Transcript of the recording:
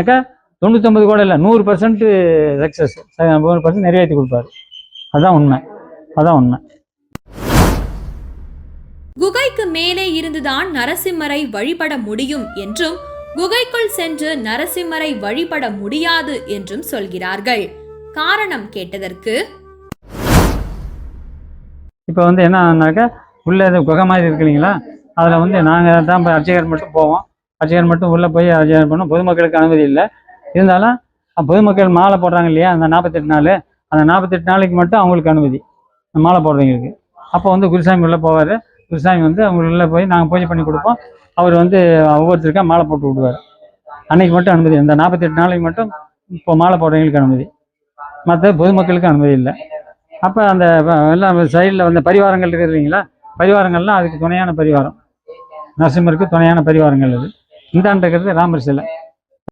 99 கூட இல்லை, 100% சக்ஸஸ், 100% நிறைவேற்றி கொடுப்பாரு. அதான் உண்மை, அதான் உண்மை. குகைக்கு மேலே இருந்துதான் நரசிம்மரை வழிபட முடியும் என்றும், குகைக்குள் சென்று நரசிம்மரை வழிபட முடியாது என்றும் சொல்கிறார்கள். காரணம் கேட்டதற்கு, இப்போ என்னன்னாக்கா உள்ளே குகை மாதிரி இருக்கு இல்லைங்களா, அதில் நாங்கள் தான் போய் அர்ச்சகர் மட்டும் போவோம். அர்ச்சகர் மட்டும் உள்ளே போய் அர்ச்சகர் பண்ணோம். பொதுமக்களுக்கு அனுமதி இல்லை. இருந்தாலும் பொதுமக்கள் மாலை போடுறாங்க இல்லையா, அந்த 48 நாள், அந்த 48 நாளைக்கு மட்டும் அவங்களுக்கு அனுமதி, மாலை போடுறவங்களுக்கு. அப்போ குருசாமி உள்ளே போவார். குருசாமி அவங்க உள்ளே போய் நாங்கள் பூஜை பண்ணி கொடுப்போம். அவர் ஒவ்வொருத்தருக்கா மாலை போட்டு விடுவார். அன்னைக்கு மட்டும் அனுமதி, அந்த 48 நாளைக்கு மட்டும் இப்போ மாலை போடுறவங்களுக்கு அனுமதி, மற்ற பொதுமக்களுக்கு அனுமதி இல்லை. அப்போ அந்த எல்லாம் சைடில் பரிவாரங்கள் இருக்குது இல்லைங்களா, பரிவாரங்கள்லாம் அதுக்கு துணையான பரிவாரம், நரசிம்மருக்கு துணையான பரிவாரங்கள் அது. இந்தாண்டு இருக்கிறது ராமர் சிலை.